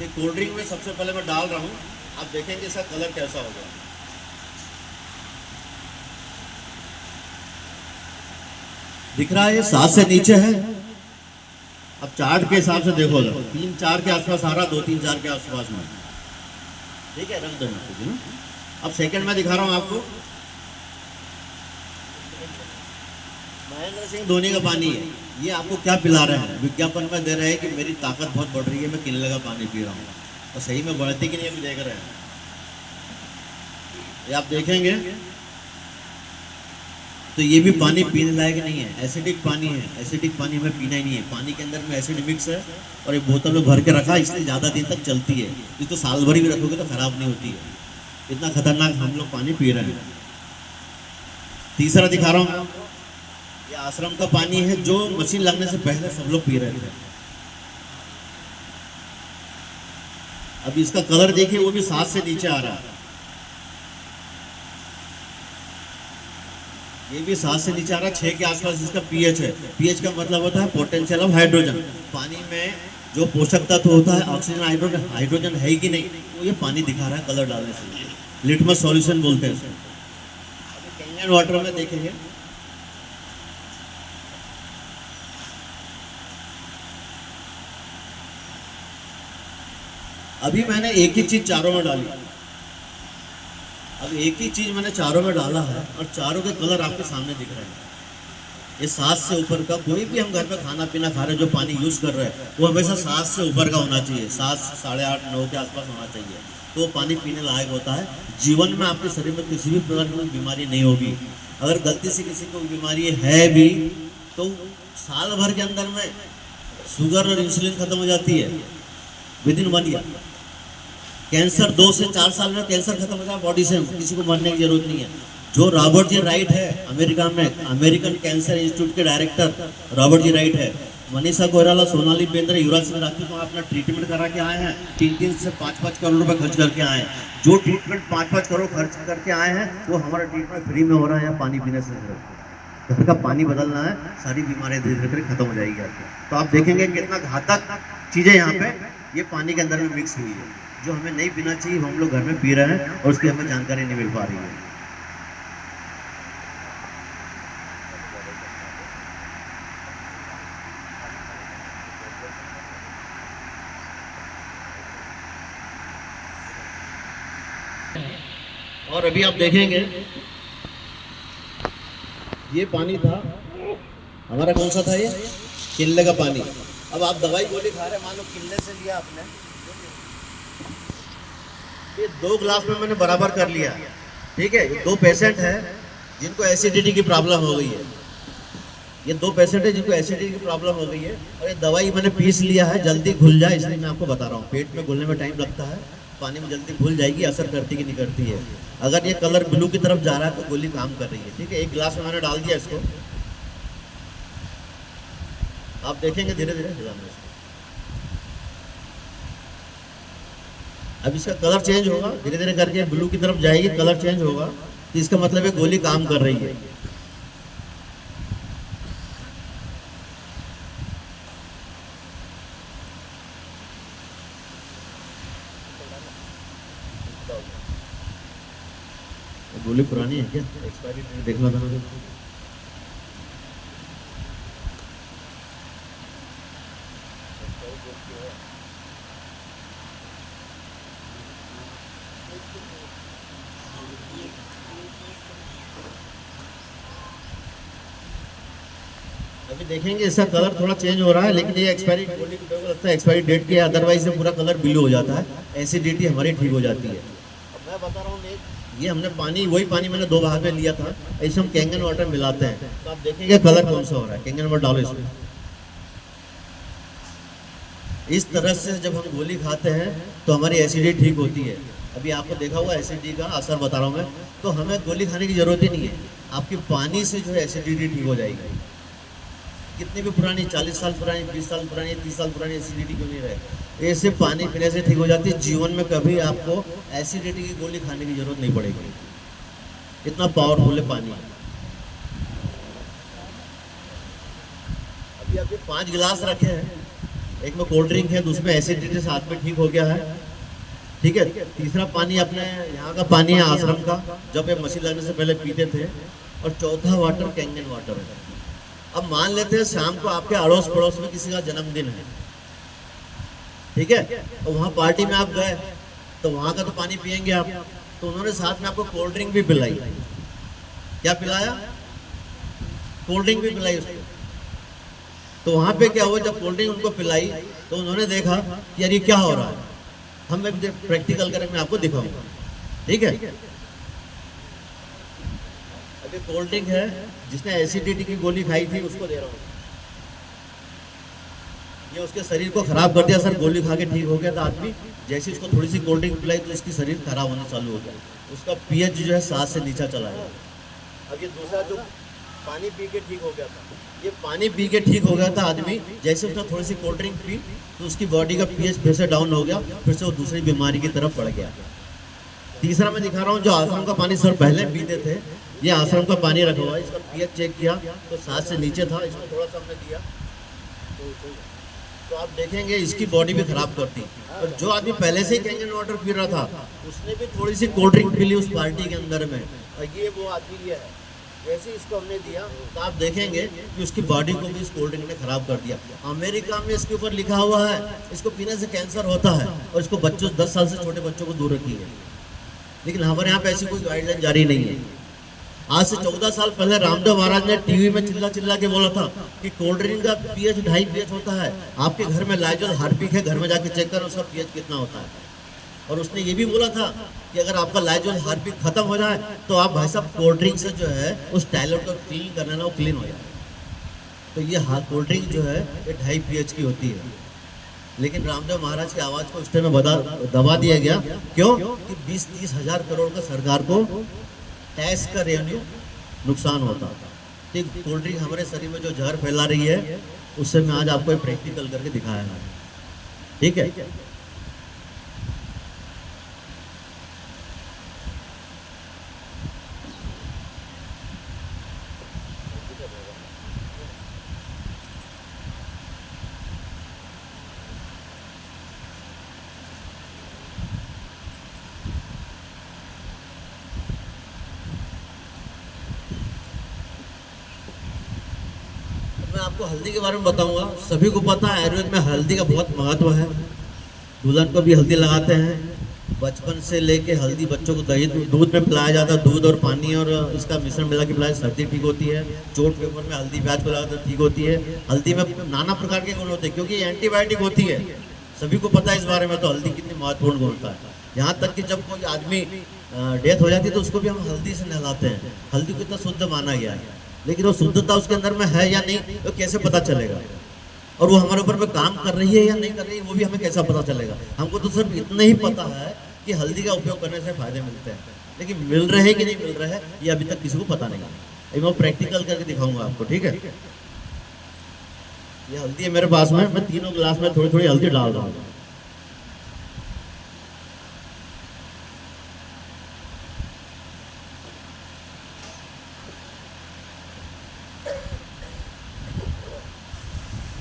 कि cold drink में सबसे पहले मैं डाल रहा हूँ, आप देखेंगे इसका कलर कैसा होगा। दिख रहा है ये 7 से नीचे है। अब चार्ट के हिसाब से देखो, 3-4 के आसपास आ रहा, 2-3-4 के आसपास में, ठीक है, रख देना। अब सेकंड में दिखा रहा हूँ आपको, महेंद्र सिंह धोनी का पानी है। ये आपको क्या पिला रहे हैं, विज्ञापन में दे रहे हैं कि मेरी ताकत बहुत बढ़ रही है, मैं किले का पानी पी रहा हूँ, और सही में बढ़ती कि नहीं अभी देख रहे हैं। ये आप देखेंगे तो ये भी पानी पीने लायक नहीं है, एसिडिक पानी है। एसिडिक पानी हमें पीना ही नहीं है। पानी के अंदर में एसिड मिक्स है और एक बोतल में भर के रखा, इसलिए ज़्यादा दिन तक चलती है। इसको साल भर भी रखोगे तो खराब नहीं होती है। इतना खतरनाक हम लोग पानी पी रहे हैं। तीसरा दिखा रहा हूँ, ये आश्रम का पानी है जो मशीन लगने से पहले सब लोग पी रहे थे। अब इसका कलर देखिए, वो भी 7 से नीचे आ रहा है। ये भी 7 से नीचे आ रहा है। 6 के आसपास इसका पीएच है। पीएच का मतलब होता है पोटेंशियल ऑफ हाइड्रोजन। पानी में जो पोषक तत्व होता है, ऑक्सीजन, हाइड्रोजन, हाइड्रोजन है कि नहीं, वो ये पानी दिखा रहा है कलर डालने से। लिटमस सॉल्यूशन बोलते हैं इसको। अभी कैंगन वाटर में देखेंगे, अभी मैंने एक ही चीज चारों में डाली। अब एक ही चीज मैंने चारों में डाला है और चारों के कलर आपके सामने दिख रहे हैं। ये 7 से ऊपर का कोई भी हम घर में खाना पीना खा रहे हैं, जो पानी यूज कर रहे हैं, वो हमेशा 7 से ऊपर का होना चाहिए। 7, 8.5, 9 के आसपास होना चाहिए, तो पानी पीने लायक होता है। जीवन में आपके शरीर में किसी भी प्रकार की बीमारी नहीं होगी। अगर गलती से किसी को बीमारी है भी तो साल भर के अंदर में शुगर और इंसुलिन खत्म हो जाती है, विद इन 1 ईयर। कैंसर 2 से 4 साल में कैंसर खत्म हो जाए बॉडी से, किसी को मरने की जरूरत नहीं है। जो रॉबर्ट जी राइट है, अमेरिका में अमेरिकन कैंसर इंस्टीट्यूट के डायरेक्टर रॉबर्ट जी राइट है, मनीषा कोइराला, सोनाली बेंद्रे, युवराज सिंह राजपूत को अपना ट्रीटमेंट करा के आए हैं। 3-3 से 5-5 करोड़ रुपए खर्च करके आए हैं। जो ट्रीटमेंट 5-5 करोड़ खर्च करके आए हैं, वो हमारा ट्रीटमेंट फ्री में हो रहा है। यहाँ पानी पीने से घर का पानी बदलना है, सारी बीमारियां धीरे धीरे खत्म हो जाएगी आपकी। तो आप देखेंगे कितना घातक चीजें यहाँ पे ये पानी के अंदर में मिक्स हुई है, जो हमें नहीं पीना चाहिए, हम लोग घर में पी रहे हैं और उसकी हमें जानकारी नहीं मिल पा रही है। और अभी आप देखेंगे ये पानी था हमारा, कौन सा था ये, किले का पानी। अब आप दवाई गोली खा रहे हैं, मान लो किले से लिया आपने, ये 2 ग्लास में मैंने बराबर कर लिया, ठीक है। ये 2 पेशेंट हैं जिनको एसिडिटी की प्रॉब्लम हो गई है। ये 2 पेशेंट है जिनको एसिडिटी की प्रॉब्लम हो गई है, और ये दवाई मैंने पीस लिया है, जल्दी घुल जाए इसलिए मैं आपको बता रहा हूँ। पेट में घुलने में टाइम लगता है, पानी में जल्दी घुल जाएगी, असर करती कि नहीं करती है। अगर ये कलर ब्लू की तरफ जा रहा है तो गोली काम कर रही है, ठीक है। 1 गिलास में मैंने डाल दिया इसको, आप देखेंगे धीरे धीरे। अब इसका कलर चेंज होगा धीरे धीरे करके, ब्लू की तरफ जाएगी, कलर चेंज होगा, तो इसका मतलब है गोली काम कर रही है। गोली पुरानी है क्या, एक्सपायरी डेट देखना था मुझे। अभी देखेंगे इसका कलर थोड़ा चेंज हो रहा है, लेकिन ये एक्सपायरी गोली की लगता है एक्सपायरी डेट की, अदरवाइज से पूरा कलर ब्लू हो जाता है, एसिडिटी हमारी ठीक हो जाती है। अब मैं बता रहा हूँ, ये हमने पानी, वही पानी मैंने 2 भाग में लिया था, ऐसे हम कैंगन वाटर मिलाते हैं, तो आप देखेंगे कलर कौन सा हो रहा है। कैंगन वाटर डालो इसमें। इस तरह से जब हम गोली खाते हैं तो हमारी एसिडिटी ठीक होती है। अभी आपको देखा हुआ एसिडिटी का असर बता रहा हूँ मैं, तो हमें गोली खाने की जरूरत ही नहीं है, आपकी पानी से जो है एसिडिटी ठीक हो जाएगी। कितनी भी पुरानी, 40 साल पुरानी, 20 साल पुरानी, 30 साल पुरानी एसिडिटी क्यों नहीं रहे, ऐसे पानी पीने से ठीक हो जाती है। जीवन में कभी आपको एसिडिटी की गोली खाने की जरूरत नहीं पड़ेगी, इतना पावरफुल है पानी। अभी 5 गिलास रखे हैं, एक में कोल्ड ड्रिंक है, दूसरे में एसिडिटी साथ में ठीक हो गया है। ठीक है, तीसरा पानी अपने यहाँ का पानी है आश्रम का, जब ये मशीन लगने से पहले पीते थे। और चौथा वाटर कैंगन वाटर है। अब मान लेते हैं शाम को आपके अड़ोस पड़ोस में किसी का जन्मदिन है, ठीक है, तो वहाँ पार्टी में आप गए तो वहाँ का तो पानी पियेंगे आप, तो उन्होंने साथ में आपको कोल्ड ड्रिंक भी पिलाई। क्या पिलाया? कोल्ड ड्रिंक भी पिलाई उसको। तो वहाँ पे क्या हुआ, जब कोल्ड ड्रिंक उनको पिलाई तो उन्होंने देखा कि यार ये क्या हो रहा है, हम प्रैक्टिकल करके मैं आपको दिखाऊंगा। ठीक है, अभी कोल्ड ड्रिंक है, जिसने एसिडिटी की गोली खाई थी उसको दे रहा हूँ। ये उसके शरीर को खराब कर दिया सर, गोली खा के ठीक हो गया था आदमी, जैसे उसको थोड़ी सी कोल्ड ड्रिंक पिलाई तो उसकी शरीर खराब होना चालू हो गया, उसका पीएच जो है 7 से नीचे चला गया। अब ये दूसरा जो पानी पी के ठीक हो गया था, ये पानी पी के ठीक हो गया था आदमी, जैसे उसने थोड़ी सी कोल्ड ड्रिंक पी तो उसकी बॉडी का पीएच फिर से डाउन हो गया, फिर से वो दूसरी बीमारी की तरफ बढ़ गया। तीसरा मैं दिखा रहा हूँ, जो आश्रम का पानी सर पहले पीते थे, ये आश्रम का पानी रखा हुआ है, इसका पीएच चेक किया तो 7 से नीचे था, इसको थोड़ा सा हमने दिया तो आप देखेंगे इसकी बॉडी भी खराब करती। और जो आदमी पहले से ही कैंगन वाटर पी रहा था उसने भी थोड़ी सी कोल्ड ड्रिंक पी ली उस पार्टी के अंदर में, और ये वो आदमी ये है, जैसे इसको हमने दिया तो आप देखेंगे कि उसकी बॉडी को भी इस कोल्ड ड्रिंक ने खराब कर दिया। अमेरिका में इसके ऊपर लिखा हुआ है इसको पीने से कैंसर होता है, और इसको बच्चों 10 साल से छोटे बच्चों को दूर रखी है, लेकिन हमारे यहाँ पे ऐसी कोई गाइडलाइन जारी नहीं है। आज से 14 साल पहले रामदेव महाराज ने टीवी में चिल्ला चिल्ला के बोला था कि कोल्ड ड्रिंक का पीएच 2.5 पीएच होता है, आपके घर में लाइजॉल हार्पिक है, घर में जाके चेक करो उसका पीएच कितना होता है। और उसने ये भी बोला था कि अगर आपका लाइजॉल हार्पिक खत्म हो जाए तो आप भाई साहब कोल्ड ड्रिंक से जो है उस टॉयलेट को क्लीन करने ना, वो क्लीन हो जाए। तो ये कोल्ड ड्रिंक जो है ये 2.5 पीएच की होती है, लेकिन रामदेव महाराज की आवाज को उस टाइम में दबा दिया गया। क्यों? कि 20-30 हजार करोड़ का सरकार को टैक्स का रेवेन्यू नुकसान होता था। ठीक, कोल्ड ड्रिंक हमारे शरीर में जो जहर फैला रही है उससे मैं आज आपको प्रैक्टिकल करके दिखाया है। ठीक है, मैं आपको हल्दी के बारे में बताऊंगा। सभी को पता है आयुर्वेद में हल्दी का बहुत महत्व है, दुल्हन को भी हल्दी लगाते हैं, बचपन से लेके हल्दी बच्चों को दही दूध में पिलाया जाता है, दूध और पानी और इसका मिश्रण मिला के पिलाया, सर्दी ठीक होती है। चोट के ऊपर में हल्दी प्याज को लगाते ठीक होती है। हल्दी में नाना प्रकार के गुण होते हैं क्योंकि ये एंटीबायोटिक होती है, सभी को पता है इस बारे में। तो हल्दी कितनी महत्वपूर्ण गुण होता है, यहाँ तक कि जब कोई आदमी डेथ हो जाती है तो उसको भी हम हल्दी से नहलाते हैं। हल्दी को इतना शुद्ध माना गया है, लेकिन वो शुद्धता उसके अंदर में है या नहीं तो कैसे पता चलेगा, और वो हमारे ऊपर में काम कर रही है या नहीं कर रही है वो भी हमें कैसा पता चलेगा। हमको तो सिर्फ इतना ही पता है कि हल्दी का उपयोग करने से फायदे मिलते हैं, लेकिन मिल रहे हैं कि नहीं मिल रहे हैं ये अभी तक किसी को पता नहीं है। मैं प्रैक्टिकल करके दिखाऊंगा आपको। ठीक है, ये हल्दी है मेरे पास में, मैं तीनों गिलास में थोड़ी थोड़ी हल्दी डाल रहा हूँ।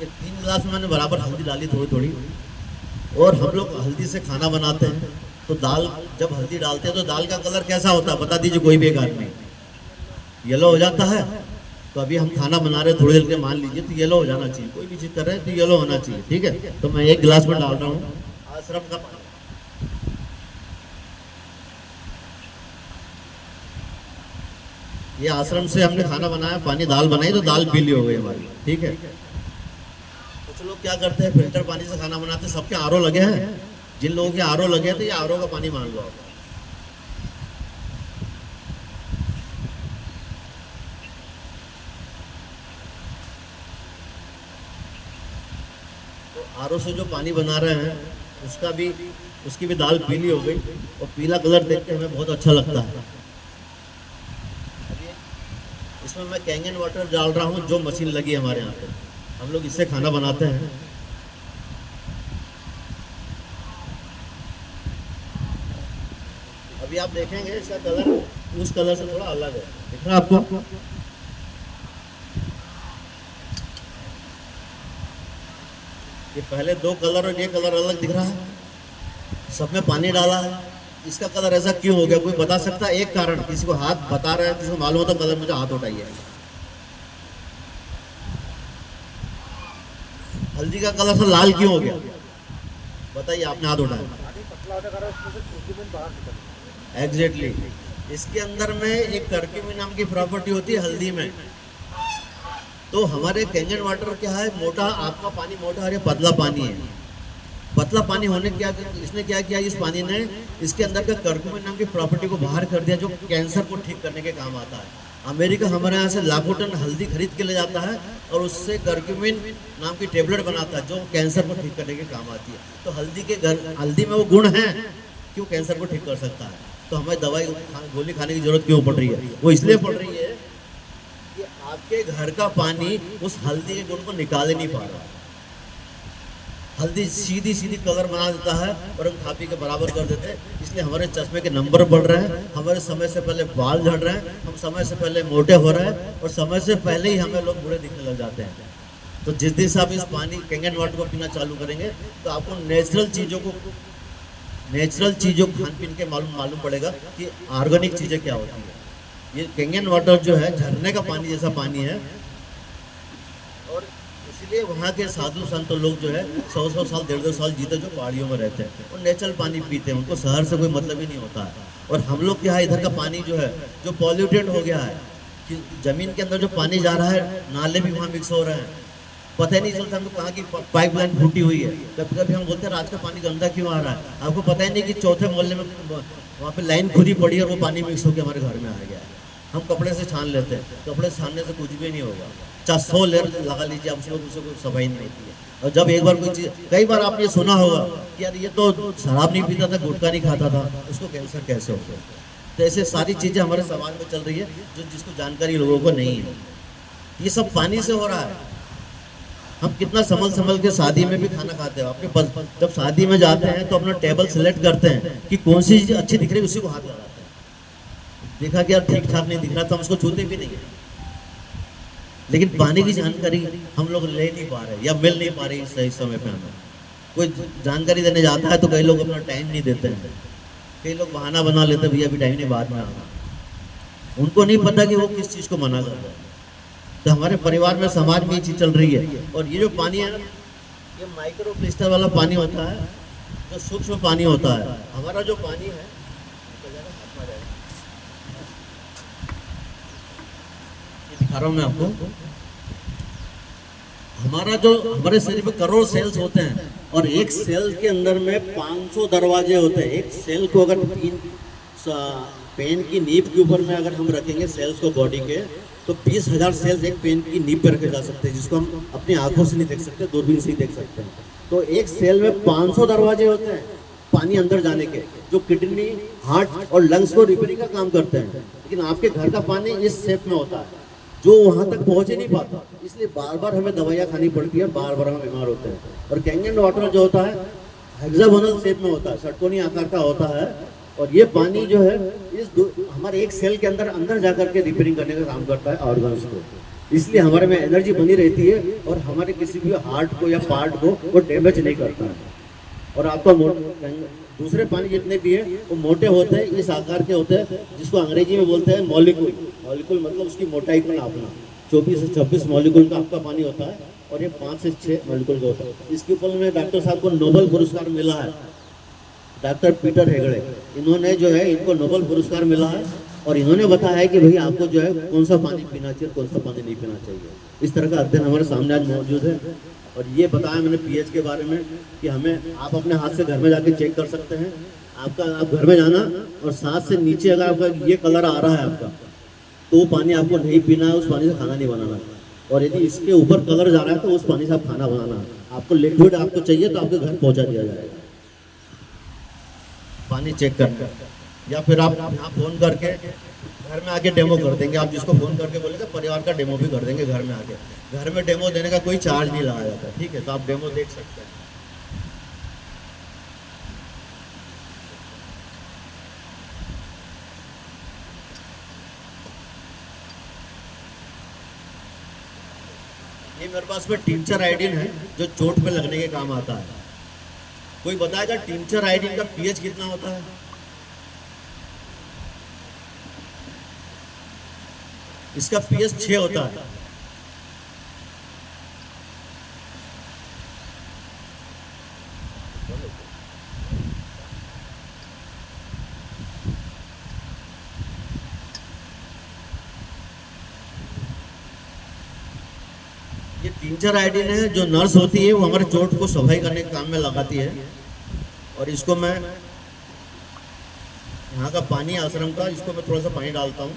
ये 3 गिलास में मैंने बराबर हल्दी डाली थोड़ी थोड़ी। और हम लोग हल्दी से खाना बनाते हैं तो दाल जब हल्दी डालते हैं तो दाल का कलर कैसा होता है बता दीजिए कोई भी एक आदमी? येलो हो जाता है। तो अभी हम खाना बना रहे हैं थोड़ी देर के, मान लीजिए तो येलो हो जाना चाहिए, कोई भी चीज़ कर रहे हैं तो येलो होना चाहिए। ठीक है, तो मैं 1 गिलास में डाल रहा हूँ आश्रम का पानी। ये आश्रम से हमने खाना बनाया, पानी दाल बनाई तो दाल पीली हो गई हमारी। ठीक है, कुछ लोग क्या करते हैं फिल्टर पानी से खाना बनाते हैं, सबके आरओ लगे हैं, जिन लोगों के आरओ लगे हैं तो ये आरओ का पानी मान लो आप। तो आरओ से जो पानी बना रहे हैं उसकी भी दाल पीली हो गई, और पीला कलर देख के हमें बहुत अच्छा लगता है। इसमें मैं कैंगन वाटर डाल रहा हूँ, जो मशीन लगी है हमारे यहाँ पे, हम लोग इससे खाना बनाते हैं। अभी आप देखेंगे इसका कलर उस कलर से थोड़ा अलग है, दिख रहा है आपको? ये पहले दो कलर और ये कलर अलग दिख रहा है, सब में पानी डाला है, इसका कलर ऐसा क्यों हो गया? कोई बता सकता है एक कारण? किसी को हाथ बता रहे हैं, किसी को मालूम हो तो कलर मुझे हाथ उठाइए। हल्दी का कलर से लाल क्यों हो गया? बताइए, आपने हाथ उठाया। एग्जैक्टली इसके अंदर में एक कर्क्यूमिन नाम की प्रॉपर्टी होती है हल्दी में। तो हमारे कैंगन वाटर क्या है, मोटा, आपका पानी मोटा और ये पतला पानी है। पतला पानी होने क्या, इसने क्या किया, इस पानी ने इसके अंदर का कर्क्यूमिन नाम की प्रॉपर्टी को बाहर कर दिया, जो कैंसर को ठीक करने के काम आता है। अमेरिका हमारे यहाँ से लाखों टन हल्दी खरीद के ले जाता है और उससे कर्क्यूमिन नाम की टेबलेट बनाता है, जो कैंसर को ठीक करने के काम आती है। तो हल्दी में वो गुण है कि वो कैंसर को ठीक कर सकता है। तो हमें दवाई गोली खाने की जरूरत क्यों पड़ रही है? वो इसलिए पड़ रही है कि आपके घर का पानी उस हल्दी के गुण को निकाल ही नहीं पा रहा। हल्दी सीधी सीधी कलर बना देता है और हम खा पी के बराबर कर देते हैं। इसलिए हमारे चश्मे के नंबर बढ़ रहे हैं, हमारे समय से पहले बाल झड़ रहे हैं, हम समय से पहले मोटे हो रहे हैं और समय से पहले ही हमें लोग बूढ़े दिखने लग जाते हैं। तो जिस दिन से आप इस पानी कैंगन वाटर को पीना चालू करेंगे तो आपको नेचुरल चीज़ों खान पीन के मालूम पड़ेगा कि ऑर्गेनिक चीज़ें क्या होती है। ये कैंगन वाटर जो है झरने का पानी जैसा पानी है, और इसलिए वहाँ के साधु संत लोग जो है 100 साल 150 साल जीते, जो पहाड़ियों में रहते हैं, और नेचुरल पानी पीते हैं, उनको शहर से कोई मतलब ही नहीं होता है। और हम लोग क्या है, इधर का पानी जो है जो पॉल्यूटेड हो गया है, कि ज़मीन के अंदर जो पानी जा रहा है, नाले भी वहाँ मिक्स हो रहे हैं, पता ही नहीं चलता हमको कहाँ की पाइपलाइन फूटी हुई है। कभी कभी हम बोलते हैं रात का पानी गंदा क्यों आ रहा है, आपको पता ही नहीं कि चौथे मोहल्ले में वहाँ पे लाइन खुदी पड़ी और वो पानी मिक्स होकर हमारे घर में आ गया है। हम कपड़े से छान लेते हैं, कपड़े से छानने से कुछ भी नहीं होगा, चाहे 100 लेयर लगा लीजिए, आप उससे कोई सफाई नहीं होती है। और जब एक बार कोई चीज़, कई बार आपने सुना होगा कि यार ये तो शराब नहीं पीता था, गुटखा नहीं खाता था, उसको कैंसर कैसे हो गया। तो ऐसे सारी चीज़ें हमारे समाज में चल रही है जिसको जानकारी लोगों को नहीं है। ये सब पानी से हो रहा है। हम कितना संभल के शादी में भी खाना खाते हैं, अपने जब शादी में जाते हैं तो अपना टेबल सेलेक्ट करते हैं कि कौन सी चीज़ अच्छी दिख रही है, उसी को हाथ लगाते हैं। देखा कि यार ठीक ठाक नहीं दिख रहा तो हम उसको छूते भी नहीं है। लेकिन पानी की जानकारी हम लोग ले नहीं पा रहे या मिल नहीं पा रही सही समय पे। हमें कोई जानकारी देने जाता है तो कई लोग अपना टाइम नहीं देते हैं, कई लोग बहाना बना लेते हैं, भैया अभी टाइम नहीं, बाद में आना। उनको नहीं पता कि वो किस चीज़ को मना कर रहे हैं। तो हमारे परिवार में, समाज में ये चीज़ चल रही है। और ये जो पानी है, ये माइक्रो क्रिस्टल वाला पानी होता है, जो सूक्ष्म पानी होता है। हमारा जो पानी है, ये दिखा रहा हूँ मैं आपको। हमारे शरीर में करोड़ सेल्स होते हैं और एक सेल के अंदर में 500 दरवाजे होते हैं। एक सेल को अगर पेन की नीब के ऊपर में अगर हम रखेंगे सेल्स को बॉडी के, तो 20,000 सेल्स एक पेन की नीब पर रखे जा सकते हैं, जिसको हम अपनी आंखों से नहीं देख सकते, दूरबीन से ही देख सकते हैं। तो एक सेल में 500 दरवाजे होते हैं पानी अंदर जाने के, जो किडनी, हार्ट और लंग्स को रिपेयरिंग का काम करते हैं। लेकिन आपके घर का पानी इस शेप में होता है, जो वहाँ तक पहुँच ही नहीं पाता, इसलिए बार बार हमें दवाइयाँ खानी पड़ती है, बार बार हम बीमार होते हैं। और कैंगन वाटर जो होता है हेक्सागोनल शेप में होता है, षटकोणीय आकार का होता है। और ये पानी जो है हमारे एक सेल के अंदर जाकर के रिपेयरिंग करने का काम करता है ऑर्गन्स को। इसलिए हमारे में एनर्जी बनी रहती है और हमारे किसी भी हार्ट को या पार्ट को वो डैमेज नहीं करता है। और आपका दूसरे पानी जितने भी है वो मोटे होते हैं, इस आकार के होते हैं, जिसको अंग्रेजी में बोलते हैं मॉलिक्यूल। मॉलिक्यूल मतलब उसकी मोटाई को नापना। 24 से 26 मॉलिक्यूल का आपका पानी होता है और ये 5 से 6 मॉलिक्यूल का होता है। इसके ऊपर में डॉक्टर साहब को नोबेल पुरस्कार मिला है, डॉक्टर पीटर हेगड़े, इन्होंने जो है इनको नोबेल पुरस्कार मिला है। और इन्होंने बताया है कि भाई आपको जो है कौन सा पानी पीना चाहिए, कौन सा पानी नहीं पीना चाहिए। इस तरह का अध्ययन हमारे सामने आज मौजूद है। और ये बताया मैंने पीएच के बारे में कि हमें, आप अपने हाथ से घर में जाके चेक कर सकते हैं। आप घर में जाना और 7 से नीचे अगर आपका ये कलर आ रहा है आपका, तो वो पानी आपको नहीं पीना है, उस पानी से खाना नहीं बनाना है। और यदि इसके ऊपर कलर जा रहा है तो उस पानी से आप खाना बनाना है। आपको लिक्विड आपको चाहिए तो आपके घर पहुँचा दिया जाएगा। पानी चेक कर, या फिर आप यहाँ फ़ोन करके घर में आके डेमो कर देंगे। आप जिसको फ़ोन करके बोलेगा परिवार का डेमो भी कर देंगे घर में आके। घर में डेमो देने का कोई चार्ज नहीं लगाया जाता, ठीक है? तो आप डेमो देख सकते हैं। ये ये मेरे पास में टिंचर आयोडीन है जो चोट पे लगने के काम आता है। कोई बताएगा टिंचर आयोडीन का पीएच कितना होता है? इसका पीएच 6 होता है। ये टिंचर आयोडीन है जो नर्स होती है वो हमारे चोट को सफाई करने के काम में लगाती है। और इसको मैं यहाँ का पानी आश्रम का, इसको मैं थोड़ा सा पानी डालता हूँ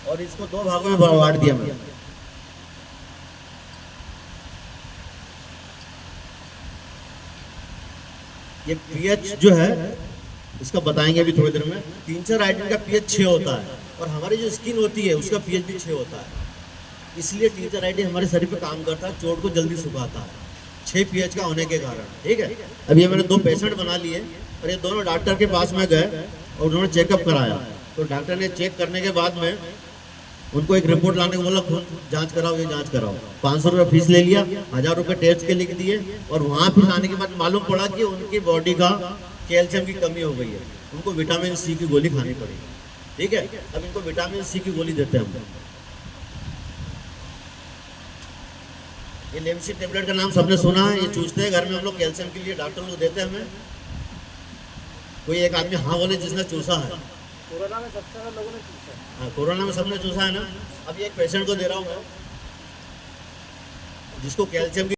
और इसको 2 भागों में बांट दिया मैंने। ये पीएच जो है इसका बताएंगे अभी थोड़ी देर में। टिंचर आयोडीन का पीएच 6 होता है और हमारी जो स्किन होती है उसका पीएच भी 6 होता है। इसलिए टिंचर आयोडीन हमारे शरीर पे काम करता है, चोट को जल्दी सुखाता है 6 पीएच का होने के कारण। ठीक है, अब ये मैंने 2 पेशेंट बना लिए और ये दोनों डॉक्टर के पास में गए और उन्होंने चेकअप कराया। तो डॉक्टर ने चेक करने के बाद में उनको एक रिपोर्ट लाने को बोला, खून जांच कराओ, ये जांच कराओ। 500 रुपये फीस ले लिया, 1000 रुपये टेस्ट के लिख दिए और वहाँ फिर आने के बाद मालूम पड़ा कि उनकी बॉडी का कैल्शियम की कमी हो गई है, उनको विटामिन सी की गोली खानी पड़ी। ठीक है, अब इनको विटामिन सी की गोली देते हैं हम। ये लेमसी टेबलेट का नाम सबने सुना है, ये चूसते हैं घर में हम लोग कैल्शियम के लिए, डॉक्टर लोग देते हैं हमें। कोई एक आदमी हाँ बोले जिसने चूसा है। कोरोना में सबसे ज्यादा लोगों ने चूसा है। हाँ, कोरोना में सबने चूसा है ना। अब ये एक पेशेंट को दे रहा हूँ मैं जिसको कैल्शियम की